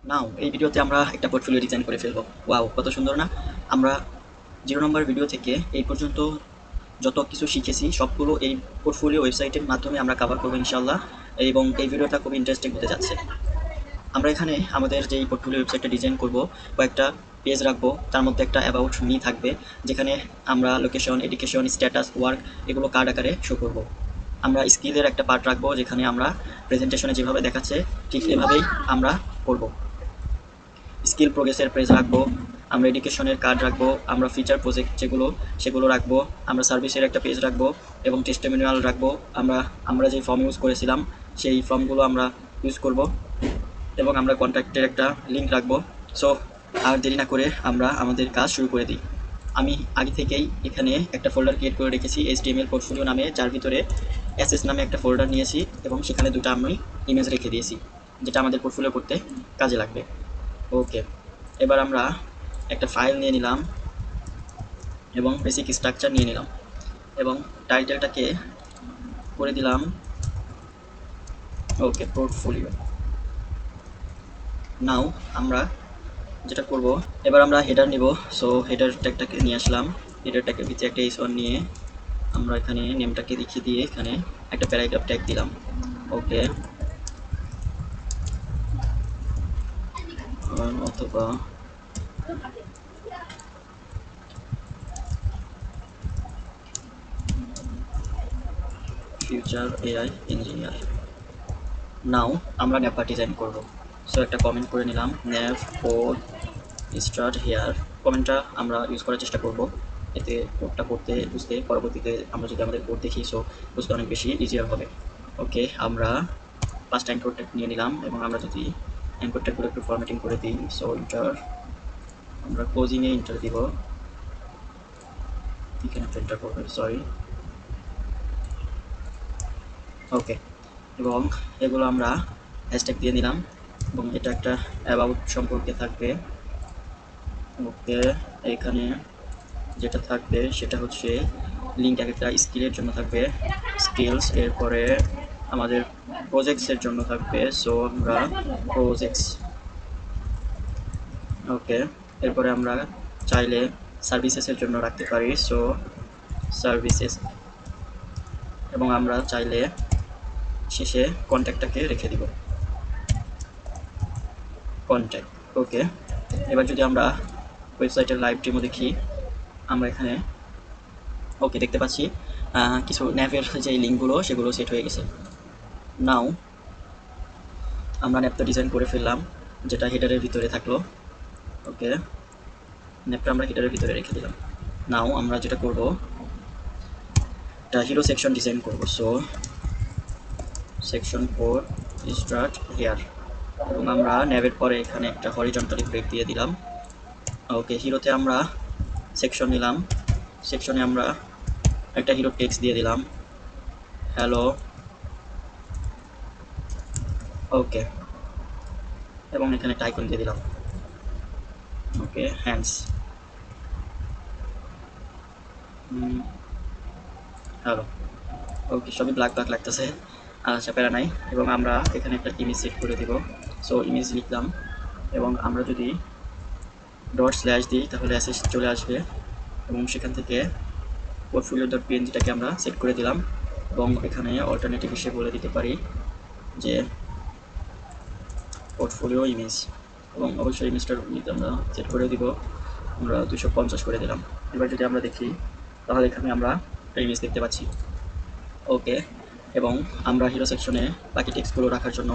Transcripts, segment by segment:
নাও এই ভিডিওতে আমরা একটা পোর্টফোলিও ডিজাইন করে ফেলবো। ওয়াও, কত সুন্দর না! আমরা 0 নম্বর ভিডিও থেকে এই পর্যন্ত যত কিছু শিখেছি সবগুলো এই পোর্টফোলিও ওয়েবসাইটের মাধ্যমে আমরা কভার করবো ইনশাআল্লাহ। এবং এই ভিডিওটা খুব ইন্টারেস্টিং হতে যাচ্ছে। আমরা এখানে আমাদের যেই পোর্টফোলিও ওয়েবসাইটটা ডিজাইন করব, কয়েকটা পেজ রাখবো। তার মধ্যে একটা অ্যাবাউট মি থাকবে, যেখানে আমরা লোকেশন, এডুকেশন, স্ট্যাটাস, ওয়ার্ক এগুলো কার্ড আকারে শো করব। আমরা স্কিলের একটা পার্ট রাখবো, যেখানে আমরা প্রেজেন্টেশনে যেভাবে দেখাচ্ছে ঠিক এভাবেই আমরা করব। স্কিল প্রোগ্রেসের পেজ রাখবো, আমরা এডুকেশনের কার্ড রাখবো, আমরা ফিচার প্রজেক্ট যেগুলো সেগুলো রাখবো, আমরা সার্ভিসের একটা পেজ রাখবো এবং টেস্টিমোনিয়াল রাখবো। আমরা আমরা যে ফর্ম ইউজ করেছিলাম সেই ফর্মগুলো আমরা ইউজ করব এবং আমরা কন্ট্যাক্টের একটা লিঙ্ক রাখবো। সো আর দেরি না করে আমরা আমাদের কাজ শুরু করে দিই। আমি আগে থেকেই এখানে একটা ফোল্ডার ক্রিয়েট করে রেখেছি HTML পোর্টফোলিও নামে, যার ভিতরে SS নামে একটা ফোল্ডার নিয়েছি এবং সেখানে দুটো আমি ইমেজ রেখে দিয়েছি, যেটা আমাদের পোর্টফোলিও করতে কাজে লাগবে। ওকে, এবার আমরা একটা ফাইল নিয়ে নিলাম এবং বেসিক স্ট্রাকচার নিয়ে নিলাম এবং টাইটেলটাকে করে দিলাম ওকে পোর্টফোলিও। নাও আমরা যেটা করব, এবার আমরা হেডার নিব। সো হেডার ট্যাগটাকে নিয়ে আসলাম, হেডার ট্যাগের ভিতরে একটা h1 নিয়ে আমরা এখানে নেমটাকে দেখিয়ে দিয়ে এখানে একটা প্যারাগ্রাফ ট্যাগ দিলাম। ওকে, অথবা ফিউচার AI ইঞ্জিনিয়ার। নাও আমরা ন্যাপটা ডিজাইন করব। সো একটা কমেন্ট করে নিলাম, ন্যাভ কোড স্টার্ট হেয়ার। কমেন্টটা আমরা ইউজ করার চেষ্টা করব, এতে কোডটা পড়তে বুঝতে পরবর্তীতে আমরা যদি আমাদের কোড দেখি সো বুঝতে অনেক বেশি ইজিয়ার হবে। ওকে, আমরা ফার্স্ট অ্যাঙ্কর ট্যাগ নিয়ে নিলাম এবং আমরা যদি অ্যাঙ্কর ট্যাগগুলো একটু ফরম্যাটিং করে দিই। সো ইন্টার, আমরা ক্লোজিংয়ে ইন্টার দিব, এখানে এন্টার করবেন, সরি। ওকে, এবং এগুলো আমরা হ্যাশট্যাগ দিয়ে দিলাম এবং এটা একটা অ্যাবাউট সম্পর্কে থাকবে। ওকে, এখানে যেটা থাকবে সেটা হচ্ছে লিঙ্ক একটা স্কিলের জন্য থাকবে, স্কিলস। এরপরে আমাদের প্রজেক্টসের জন্য থাকবে, সো আমরা প্রজেক্টস। ওকে, এরপরে আমরা চাইলে সার্ভিসেসের জন্য রাখতে পারি, সো সার্ভিসেস। এবং আমরা চাইলে শেষে কন্ট্যাক্টটাকে রেখে দিব, কন্ট্যাক্ট। ওকে, এবার যদি আমরা ওয়েবসাইটের লাইভ ডেমো দেখি, আমরা এখানে ওকে দেখতে পাচ্ছি কিছু ন্যাভের যে লিঙ্কগুলো সেগুলো সেট হয়ে গেছে। নাও আমরা ন্যাপটা ডিজাইন করে ফেললাম, যেটা হেডারের ভিতরে থাকলো। ওকে, ন্যাপটা আমরা হেডারের ভিতরে রেখে দিলাম। নাও আমরা যেটা করব, একটা হিরো সেকশন ডিজাইন করব। সো সেকশন 4 স্টার্ট হেয়ার এবং আমরা ন্যাভের পরে এখানে একটা হরিজন্টালি ব্রেক দিয়ে দিলাম। ওকে, হিরোতে আমরা সেকশন নিলাম, সেকশনে আমরা একটা হিরো টেক্সট দিয়ে দিলাম, হ্যালো। ওকে, এবং এখানে একটা আইকন দিয়ে দিলাম। ওকে, হ্যান্ডস, হ্যালো। ওকে, সবই ব্ল্যাক ব্ল্যাক লাগতেছে, আচ্ছা প্যারা নাই। এবং আমরা এখানে একটা ইমেজ সেট করে দেব। সো ইমেজ লিখলাম এবং আমরা যদি ডট স্ল্যাশ দিই তাহলে অ্যাসেস চলে আসবে এবং সেখান থেকে পোর্টফোলিও ডট পিএনজিটাকে আমরা সেট করে দিলাম এবং এখানে অল্টারনেটিভ হিসেবে বলে দিতে পারি যে পোর্টফোলিও ইমেজ, এবং অবশ্যই ইমেজটার আমরা সেট করে দিব, আমরা 250 করে দিলাম। এবার যদি আমরা দেখি তাহলে এখানে আমরা একটা ইমেজ দেখতে পাচ্ছি। ওকে, এবং আমরা হিরো সেকশনে বাকি টেক্সটগুলো রাখার জন্য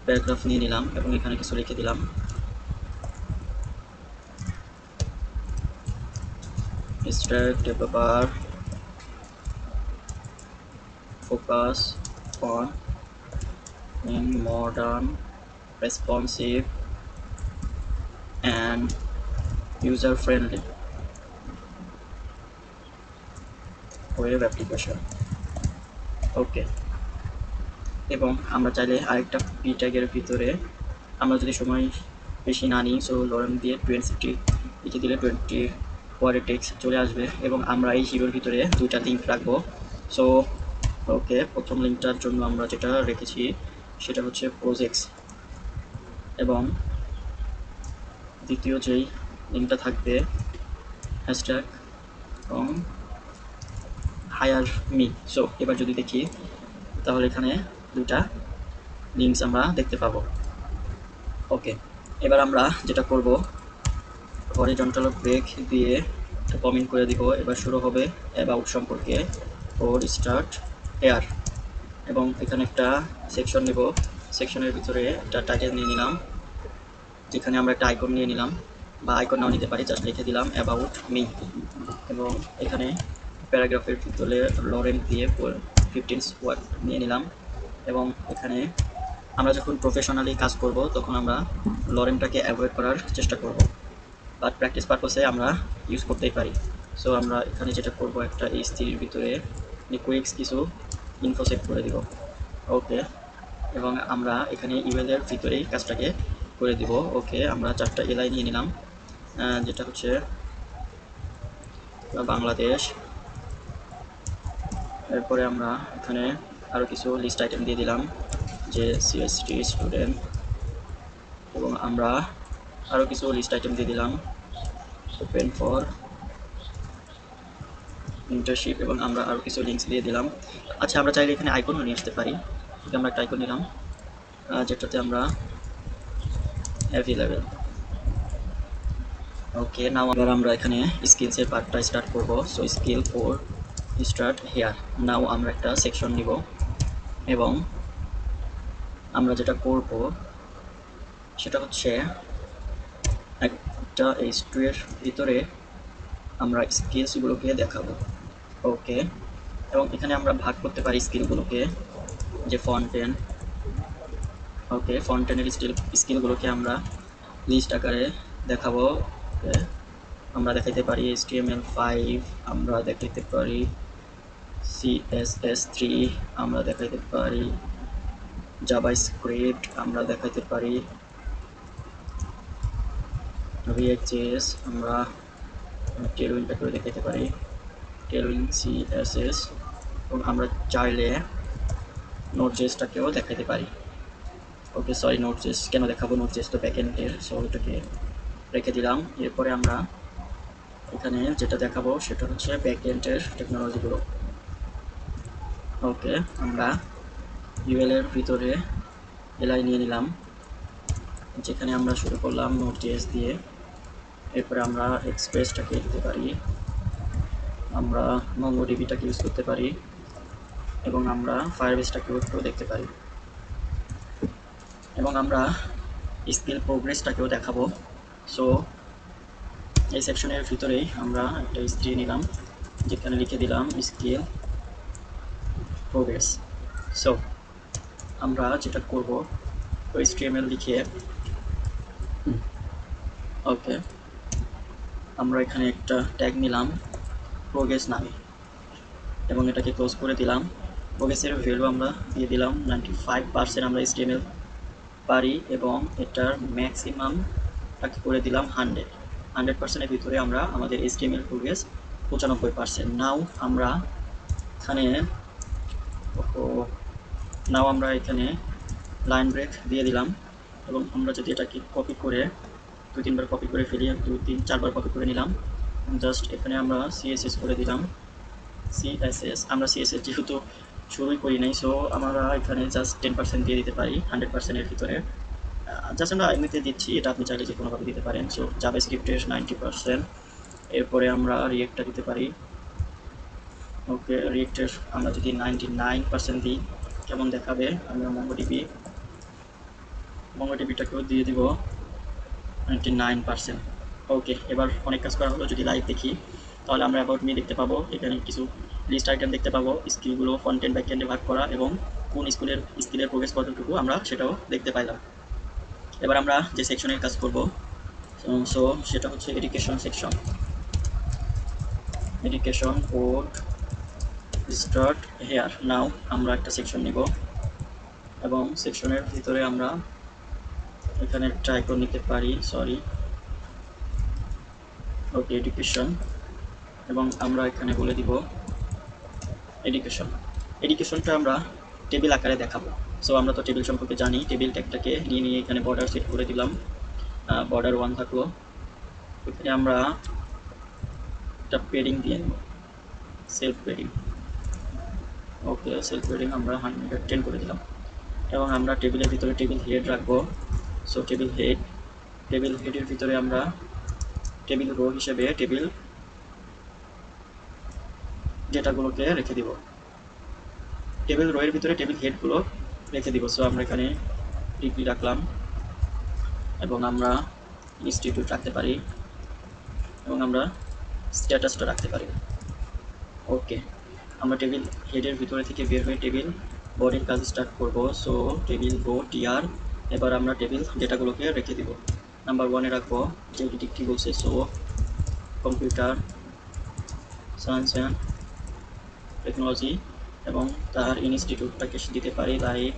প্যারাগ্রাফ নিয়ে নিলাম এবং এখানে কিছু লিখে দিলাম। Stack developer focus on in modern responsive and user friendly web application. Okay, এবং আমরা চাইলে আরেকটা পি ট্যাগের ভিতরে আমরা যদি সময় বেশি না নিই, সো লরেন দিয়ে 20 লিখে দিলে 20 পরে টেক্সট চলে আসবে এবং আমরা এই হিরোর ভিতরে দুইটা লিঙ্ক রাখবো। সো ওকে, প্রথম লিঙ্কটার জন্য আমরা যেটা রেখেছি সেটা হচ্ছে প্রজেক্টস এবং দ্বিতীয় যেই লিঙ্কটা থাকবে হ্যাশট্যাগ এবং হায়ার মি। সো এবার যদি দেখি তাহলে এখানে দুইটা লিঙ্কস আমরা দেখতে পাবো। ওকে, এবার আমরা যেটা করব, হরিজন্টাল ব্রেক দিয়ে একটা কমেন্ট করে দিব। এবার শুরু হবে অ্যাবাউট সম্পর্কে ফর স্টার্ট হেয়ার, এবং এখানে একটা সেকশন নেব। সেকশনের ভিতরে একটা টাইটেল নিয়ে নিলাম, যেখানে আমরা একটা আইকন নিয়ে নিলাম, বা আইকন নাও নিতে পারি, জাস্ট লিখে দিলাম অ্যাবাউট মি। এবং এখানে প্যারাগ্রাফের ভিতরে লরেন দিয়ে 15 ওয়ার্ড নিয়ে নিলাম। এবং এখানে আমরা যখন প্রফেশনালি কাজ করব তখন আমরা লরেনটাকে অ্যাভয়েড করার চেষ্টা করব, বাট প্র্যাকটিস পারপাসে আমরা ইউজ করতেই পারি। সো আমরা এখানে যেটা করব, একটা এই স্থির ভিতরে কুইক্স কিছু ইনফো সেট করে দিব। ওকে, এবং আমরা এখানে ইমেলের ভিতরেই কাজটাকে করে দিব। ওকে, আমরা 4টা এলআই নিয়ে নিলাম, যেটা হচ্ছে বাংলাদেশ। এরপরে আমরা এখানে আরও কিছু লিস্ট আইটেম দিয়ে দিলাম, যে সিএসটি স্টুডেন্ট, এবং আমরা আরও কিছু লিস্ট আইটেম দিয়ে দিলাম, ওপেন ফর ইন্টার্নশিপ, এবং আমরা আরও কিছু লিঙ্কস দিয়ে দিলাম। আচ্ছা, আমরা চাইলে এখানে আইকনও নিয়ে আসতে পারি। আমরা একটা আইকন নিলাম, যেটাতে আমরা অ্যাভেলেবেল। ওকে, নাও আবার আমরা এখানে স্কিলসের পার্টটা স্টার্ট করব। So skill for start here. Now আমরা একটা সেকশন নিব, এবং আমরা যেটা করব সেটা হচ্ছে একটা H2 এর ভিতরে আমরা স্কিলসগুলোকে দেখাবো। ওকে, এবং এখানে আমরা ভাগ করতে পারি স্কিলগুলোকে, যে ফন্টেন। ওকে, ফন্টেনের স্কিলগুলোকে আমরা লিস্ট আকারে দেখাবো। আমরা দেখাইতে পারি HTML5, আমরা দেখাইতে পারি CSS3, আমরা দেখাইতে পারি জাভাস্ক্রিপ্ট, আমরা দেখাইতে পারি React.js, আমরা টেলউইনটা করে দেখাইতে পারি টেলউইন CSS, এবং আমরা চাইলে নোড.js-টাকেও দেখাইতে পারি। ওকে, সরি, নোড.js কেন দেখাবো, নোড.js তো ব্যাকএন্ডের, সো এটাকে রেখে দিলাম। এরপরে আমরা এখানে যেটা দেখাবো সেটা হচ্ছে ব্যাকএন্ডের টেকনোলজিগুলো। ওকে, আমরা ইউএল-এর ভিতরে এলআই নিয়ে নিলাম, যেখানে আমরা শুরু করলাম নোড.js দিয়ে। এরপরে আমরা এক্সপ্রেসটাকে দিতে পারি, আমরা মঙ্গোডিবিটাকে ইউজ করতে পারি, এবং আমরা ফায়ারবেসটাকেও একটু দেখতে পারি, এবং আমরা স্কিল প্রোগ্রেসটাকেও দেখাবো। সো এই সেকশনের ভিতরেই আমরা একটা হিস্ট্রি নিলাম, যেখানে লিখে দিলাম স্কিল প্রোগ্রেস। সো আমরা যেটা করব, HTML লিখে, ওকে, আমরা এখানে একটা ট্যাগ নিলাম প্রোগ্রেস নামে, এবং এটাকে ক্লোজ করে দিলাম। প্রোগ্রেসের ভ্যালু আমরা দিয়ে দিলাম 95%, আমরা HTML পারি, এবং এটার ম্যাক্সিমামটাকে করে দিলাম 100%-এর ভিতরে আমরা আমাদের HTML প্রোগ্রেস 95%। নাও আমরা এখানে লাইন ব্রেক দিয়ে দিলাম, এবং আমরা যদি এটাকে কপি করে 2-3 বার কপি করে ফেলি, 2-3-4 বার কপি করে নিলাম, জাস্ট এখানে আমরা CSS করে দিলাম। CSS, আমরা CSS যেহেতু শুরুই করি নাই, সো আমরা এখানে জাস্ট 10% দিয়ে দিতে পারি 100%-এর ভিতরে। জাস্ট আমরা এমনিতে দিচ্ছি, এটা আপনি চাইলে যে কোনোভাবে দিতে পারেন। সো জাভাস্ক্রিপ্টের 90%। এরপরে আমরা রিয়েক্টটা দিতে পারি। ওকে, রিয়েক্টের আমরা যদি 99% দিই কেমন দেখাবে। আমরা মঙ্গোডিবিটাকেও দিয়ে দিব 99%। ওকে, এবার অনেক কাজ করা হলো। যদি লাইভ দেখি তাহলে আমরা অ্যাবাউট মি দেখতে পাবো, এখানে কিছু লিস্ট আইটেম দেখতে পাবো, স্কিলগুলো ফ্রন্ট-এন্ড ব্যাক-এন্ডে ভাগ করা, এবং কোন স্কিলের প্রোগ্রেস কতটুকু আমরা সেটাও দেখতে পাইলাম। এবার আমরা যে সেকশনের কাজ করব, সো সেটা হচ্ছে education section. Education code start here. Now আমরা একটা সেকশন নিব, এবং সেকশনের ভিতরে আমরা এখানে একটা আইকন নিতে পারি, সরি, ওকে, এডুকেশন, এবং আমরা এখানে বলে দিব এডুকেশনটা আমরা টেবিল আকারে দেখাবো। সো আমরা তো টেবিল সম্পর্কে জানি, টেবিল ট্যাগটাকে নিয়ে এখানে বর্ডার সেট করে দিলাম, বর্ডার 1 থাকলো, এখানে আমরা একটা পেডিং দিয়ে নেব, সেলফ পেডিং। ওকে, সেলফ পেডিং আমরা 110 করে দিলাম। এবং আমরা টেবিলের ভিতরে টেবিল হেড রাখবো। সো টেবিল হেডের ভিতরে আমরা টেবিল রো হিসেবে টেবিল ডেটাগুলোকে রেখে দিব, টেবিল রো এর ভিতরে টেবিল হেডগুলো রেখে দিব। সো আমরা এখানে ডিগ্রি রাখলাম এবং আমরা ইনস্টিটিউট রাখতে পারি এবং আমরা স্ট্যাটাসটা রাখতে পারি। ওকে, আমরা টেবিল হেডের ভিতরে থেকে বের হয়ে টেবিল বডির কাজ স্টার্ট করব। সো টেবিল রো টিআর, এবার আমরা টেবিল ডেটাগুলোকে রেখে দিব। নাম্বার 1-এ রাখবো যেটি ডিগ্রি বলছে, so computer science and technology এবং তার ইনস্টিটিউটটাকে দিতে পারি লাইক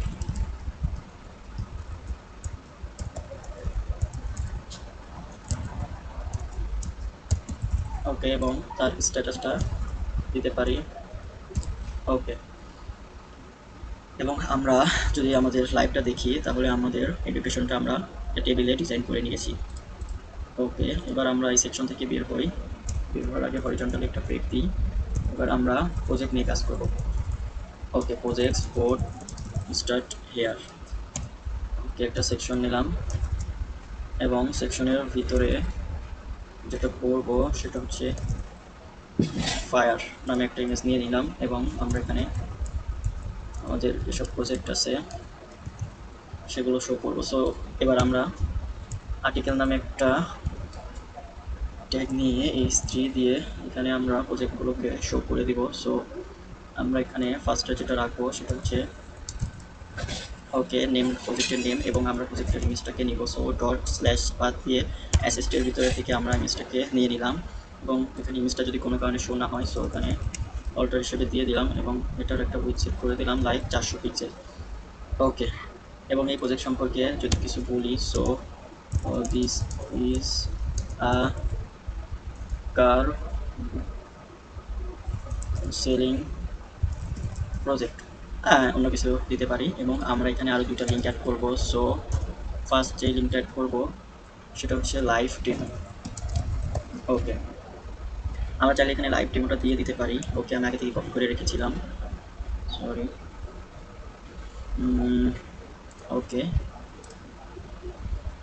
ওকে, এবং তার স্ট্যাটাসটা দিতে পারি ওকে। এবং আমরা যদি আমাদের লাইভটা দেখি তাহলে আমাদের এডুকেশনটা আমরা টেবিলে ডিজাইন করে নিয়েছি। ওকে, এবার আমরা এই সেকশন থেকে বের হই, বের হওয়ার আগে হরিজন্টাল একটা ব্রেক দিই। এবার আমরা প্রজেক্ট নিয়ে কাজ করব। ওকে, প্রজেক্টস কোড স্টার্ট হেয়ার। ওকে, একটা সেকশন নিলাম এবং সেকশনের ভিতরে যেটা করব সেটা হচ্ছে ফায়ার নামে একটা ইমেজ নিয়ে নিলাম এবং আমরা এখানে আমাদের যেসব প্রজেক্ট আছে সেগুলো শো করব। সো এবার আমরা আর্টিকেল নামে একটা ট্যাগ নিয়ে H3 দিয়ে এখানে আমরা প্রজেক্টগুলোকে শো করে দিব। সো আমরা এখানে ফার্স্টে যেটা রাখবো সেটা হচ্ছে ওকে নেম, প্রজেক্টের নেম, এবং আমরা প্রজেক্টের ইমেজটাকে নিব। সো ডট স্ল্যাশ পাথ দিয়ে অ্যাসেস্টের ভিতরে থেকে আমরা ইমেজটাকে নিয়ে নিলাম এবং এখানে ইমেজটা যদি কোনো কারণে শো না হয় সো এখানে অল্টার হিসেবে দিয়ে দিলাম এবং এটার একটা উইডথ সেট করে দিলাম লাইক 400 পিক্সেল। ওকে, এবং এই প্রজেক্ট সম্পর্কে যদি কিছু বলি, so this is a car selling project, অন্য কিছু দিতে পারি। এবং আমরা এখানে আরও দুইটা লিঙ্ক অ্যাড করব। সো ফার্স্ট যে লিঙ্কটা অ্যাড করব সেটা হচ্ছে লাইভ ডেমো। ওকে, আমরা চাইলে এখানে লাইভ ডেমোটা দিয়ে দিতে পারি। ওকে, আমি আগে থেকে কপি করে রেখেছিলাম, সরি। ওকে,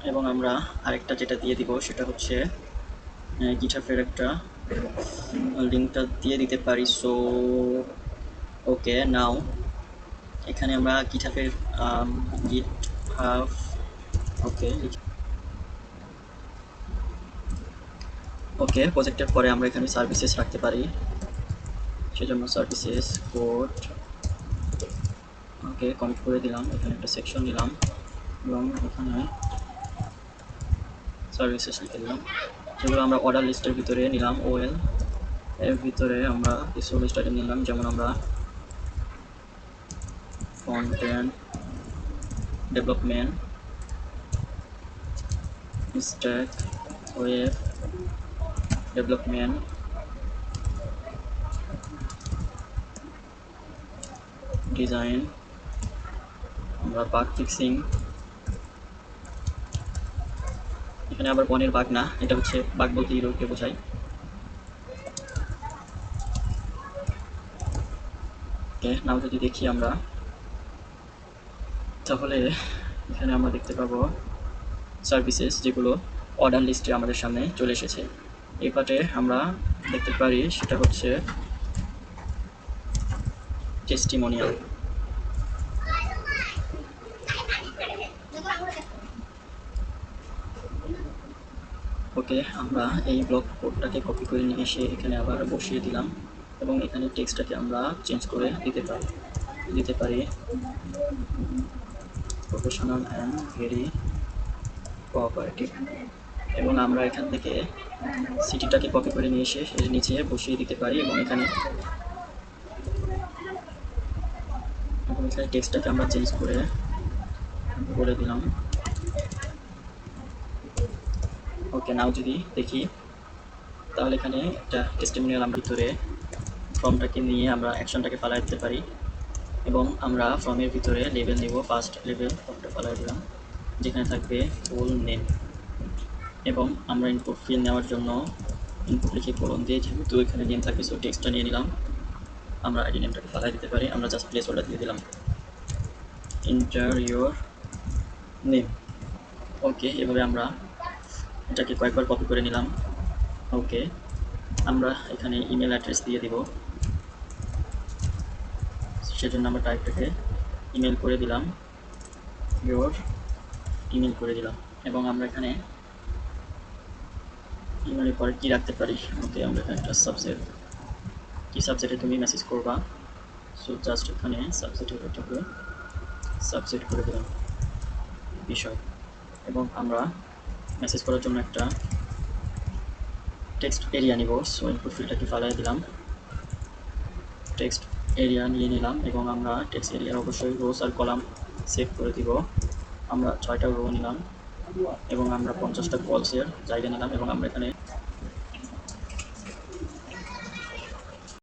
এবং আমরা আরেকটা যেটা দিয়ে দিব সেটা হচ্ছে গিটহাবের একটা লিঙ্কটা দিয়ে দিতে পারি। সো ওকে, নাও এখানে আমরা গিটহাবের গিটহাব ওকে ওকে প্রজেক্টের পরে আমরা এখানে সার্ভিসেস রাখতে পারি, সেজন্য সার্ভিসেস কোড ওকে কমিট করে দিলাম। এখানে একটা সেকশন নিলাম এবং এখানে সার্ভিসেস লিখে দিলাম, যেগুলো আমরা অর্ডার লিস্টের ভিতরে নিলাম। ওএল এর ভিতরে আমরা কিছু লিস্ট আইটেম নিলাম, যেমন আমরা frontend development, stack web development, design, আমরা বাগ ফিক্সিং, এখানে আবার বনের বাগ না, এটা হচ্ছে বাগ বলতে ইউরোপকে বোঝায়। ওকে, নাও যদি দেখি আমরা তাহলে এখানে আমরা দেখতে পাবো সার্ভিসেস যেগুলো অর্ডার লিস্টে আমাদের সামনে চলে এসেছে। এই পার্টে আমরা দেখতে পারি সেটা হচ্ছে টেস্টিমোনিয়াল। ওকে, আমরা এই ব্লক কোডটাকে কপি করে নিয়ে এসে এখানে আবার বসিয়ে দিলাম এবং এখানে টেক্সটটাকে আমরা চেঞ্জ করে দিতে পারি প্রফেশনাল অ্যান্ড ভেরি কোঅপারেটিভ। এবং আমরা এখান থেকে সিটিটাকে কপি করে নিয়ে এসে এর নিচে বসিয়ে দিতে পারি এবং এখানে টেক্সটটাকে আমরা চেঞ্জ করে বলে দিলাম। ওকে, নাও যদি দেখি তাহলে এখানে একটা টেস্টিমোনিয়াল আমরা ভিতরে ফর্মটাকে নিয়ে আমরা অ্যাকশনটাকে ফালাই দিতে পারি এবং আমরা ফর্মের ভিতরে লেবেল নেব। ফার্স্ট লেবেল ফর্মটা ফালাই দিলাম, যেখানে থাকবে ফুল নেম। এবং আমরা ইনপুট ফিল নেওয়ার জন্য ইনপুট লিখে কোলন দিয়ে, যেহেতু এখানে নেম থাকবে সো টেক্সটটা নিয়ে নিলাম। আমরা আইডি নেমটাকে ফালাই দিতে পারি, আমরা জাস্ট প্লেস হোল্ডার দিয়ে দিলাম এন্টার ইউর নেম। ওকে, এভাবে আমরা এটাকে কয়েকবার কপি করে নিলাম। ওকে, আমরা এখানে ইমেল অ্যাড্রেস দিয়ে দিব, সেজন্য আমরা টাইপটাকে ইমেল করে দিলাম, ইউর ইমেল করে দিলাম। এবং আমরা এখানে ইমেলের পরে কি রাখতে পারি, ওকে আমরা এখানে একটা সাবজেক্ট, কি সাবজেক্টে তুমি মেসেজ করবা, সো জাস্ট এখানে সাবজেক্টের এটাকে সাবজেক্ট করে দিলাম বিষয়। এবং আমরা মেসেজ করার জন্য একটা টেক্সট এরিয়া নিব, সো ইনপুট ফিল্ডটাকে ফালাই দিলাম, টেক্সট এরিয়া নিয়ে নিলাম। এবং আমরা টেক্সট এরিয়ার অবশ্যই রোস আর কলাম সেভ করে দিব। আমরা 6টা রো নিলাম এবং আমরা 50টা কলসের জায়গা নিলাম এবং আমরা এখানে